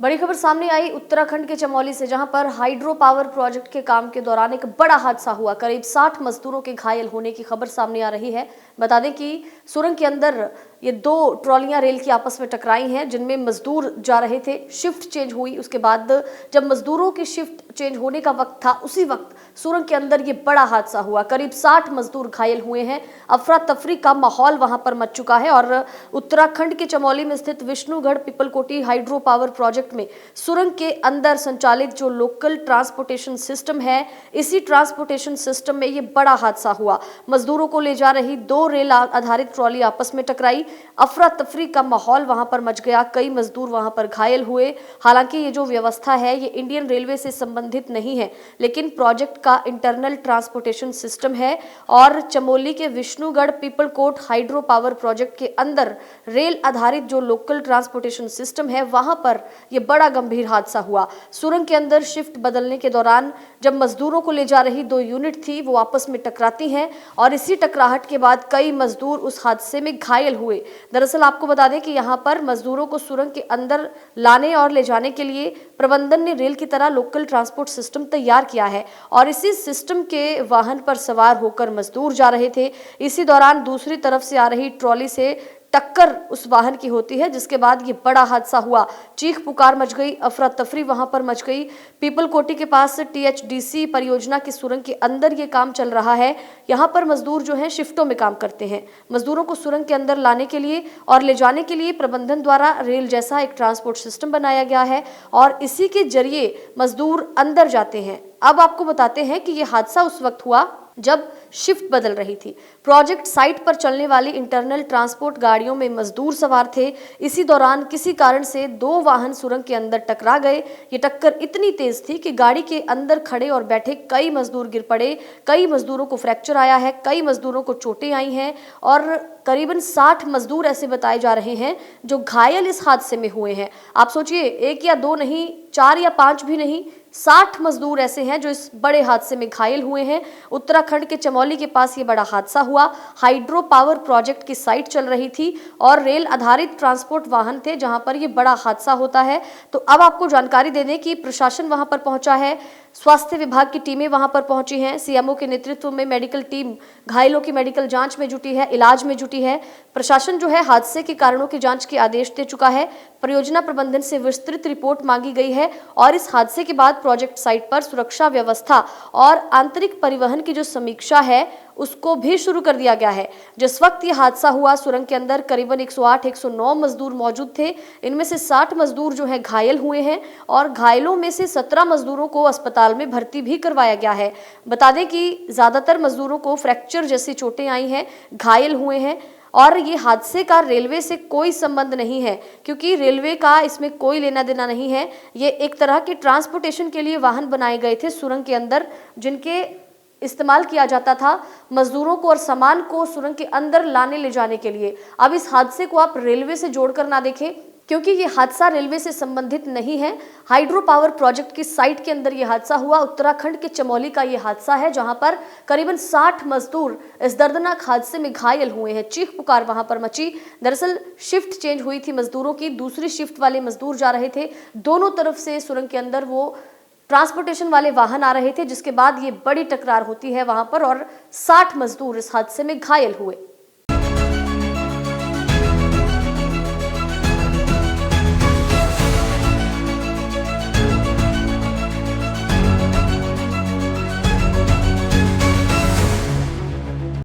बड़ी खबर सामने आई उत्तराखंड के चमोली से, जहां पर हाइड्रो पावर प्रोजेक्ट के काम के दौरान एक बड़ा हादसा हुआ। करीब 60 मजदूरों के घायल होने की खबर सामने आ रही है। बता दें कि सुरंग के अंदर ये दो ट्रॉलियां रेल की आपस में टकराई हैं, जिनमें मजदूर जा रहे थे। शिफ्ट चेंज हुई, उसके बाद जब मजदूरों की शिफ्ट चेंज होने का वक्त था, उसी वक्त सुरंग के अंदर ये बड़ा हादसा हुआ। करीब 60 मजदूर घायल हुए हैं। अफरा तफरी का माहौल वहां पर मच चुका है। और उत्तराखंड के चमोली में स्थित Vishnugarh Pipalkoti hydro power project में सुरंग के अंदर संचालित जो लोकल ट्रांसपोर्टेशन सिस्टम है, इसी ट्रांसपोर्टेशन सिस्टम में ये बड़ा हादसा हुआ। मजदूरों को ले जा रही दो रेल आधारित ट्रॉली आपस में टकराई। अफरा तफरी का माहौल वहां पर मच गया। कई मजदूर वहां पर घायल हुए। हालांकि ये जो व्यवस्था है, ये इंडियन रेलवे से संबंधित नहीं है, लेकिन प्रोजेक्ट का इंटरनल ट्रांसपोर्टेशन सिस्टम है। और चमोली के Vishnugarh Pipalkot hydro power project के अंदर रेल आधारित जो लोकल ट्रांसपोर्टेशन सिस्टम है, वहां पर यह बड़ा गंभीर हादसा हुआ। सुरंग के अंदर शिफ्ट बदलने के दौरान जब मजदूरों को ले जा रही दो यूनिट थी, वो आपस में टकराती हैं और इसी टकराहट के बाद कई मजदूर उस हादसे में घायल हुए। दरअसल आपको बता दें कि यहाँ पर मजदूरों को सुरंग के अंदर लाने और ले जाने के लिए प्रबंधन ने रेल की तरह लोकल ट्रांसपोर्ट सिस्टम तैयार किया है और इसी सिस्टम के वाहन पर सवार होकर मजदूर जा रहे थे। इसी दौरान दूसरी तरफ से आ रही ट्रॉली से टक्कर उस वाहन की होती है, जिसके बाद ये बड़ा हादसा हुआ। चीख पुकार मच गई, अफरा तफरी वहां पर मच गई। पीपलकोटी के पास THDC परियोजना की सुरंग के अंदर ये काम चल रहा है। यहाँ पर मजदूर जो हैं शिफ्टों में काम करते हैं। मजदूरों को सुरंग के अंदर लाने के लिए और ले जाने के लिए प्रबंधन द्वारा रेल जैसा एक ट्रांसपोर्ट सिस्टम बनाया गया है और इसी के जरिए मजदूर अंदर जाते हैं। अब आपको बताते हैं कि यह हादसा उस वक्त हुआ जब शिफ्ट बदल रही थी। प्रोजेक्ट साइट पर चलने वाली इंटरनल ट्रांसपोर्ट गाड़ियों में मजदूर सवार थे। इसी दौरान किसी कारण से दो वाहन सुरंग के अंदर टकरा गए। ये टक्कर इतनी तेज थी कि गाड़ी के अंदर खड़े और बैठे कई मजदूर गिर पड़े। कई मजदूरों को फ्रैक्चर आया है, कई मजदूरों को चोटें आई हैं और करीबन 60 मजदूर ऐसे बताए जा रहे हैं जो घायल इस हादसे में हुए हैं। आप सोचिए, एक या दो नहीं, 4 या 5 भी नहीं, 60 मजदूर ऐसे हैं जो इस बड़े हादसे में घायल हुए हैं। उत्तराखंड के चमोली के पास ये बड़ा हादसा हुआ। हाइड्रो पावर प्रोजेक्ट की साइट चल रही थी और रेल आधारित ट्रांसपोर्ट वाहन थे, जहां पर ये बड़ा हादसा होता है। तो अब आपको जानकारी दे दें कि प्रशासन वहां पर पहुंचा है, स्वास्थ्य विभाग की टीमें वहां पर पहुंची हैं। CMO के नेतृत्व में मेडिकल टीम घायलों की मेडिकल जांच में जुटी है, इलाज में जुटी है। प्रशासन जो है हादसे के कारणों की जांच के आदेश दे चुका है। परियोजना प्रबंधन से विस्तृत रिपोर्ट मांगी गई है और इस हादसे के बाद प्रोजेक्ट साइट पर सुरक्षा व्यवस्था और आंतरिक परिवहन की जो समीक्षा है, उसको भी शुरू कर दिया गया है। जिस वक्त ये हादसा हुआ, सुरंग के अंदर करीबन 108-109 मजदूर मौजूद थे। इनमें से 60 मजदूर जो हैं घायल हुए हैं और घायलों में से 17 मजदूरों को अस्पताल में भर्ती भी करवाया गया है। बता दें कि ज्यादातर मजदूरों को फ्रैक्चर जैसी चोटें आई हैं, घायल हुए हैं और ये हादसे का रेलवे से कोई संबंध नहीं है, क्योंकि रेलवे का इसमें कोई लेना देना नहीं है। ये एक तरह के ट्रांसपोर्टेशन के लिए वाहन बनाए गए थे सुरंग के अंदर, जिनके इस्तेमाल किया जाता था मजदूरों को और सामान को सुरंग के अंदर लाने ले जाने के लिए। अब इस हादसे को आप रेलवे से जोड़कर ना देखें, क्योंकि ये हादसा रेलवे से संबंधित नहीं है। हाइड्रो पावर प्रोजेक्ट की साइट के अंदर ये हादसा हुआ। उत्तराखंड के चमोली का ये हादसा है, जहां पर करीबन 60 मजदूर इस दर्दनाक हादसे में घायल हुए हैं। चीख पुकार वहां पर मची। दरअसल शिफ्ट चेंज हुई थी मजदूरों की, दूसरी शिफ्ट वाले मजदूर जा रहे थे। दोनों तरफ से सुरंग के अंदर वो ट्रांसपोर्टेशन वाले वाहन आ रहे थे, जिसके बाद ये बड़ी टकरार होती है वहां पर और 60 मजदूर इस हादसे में घायल हुए।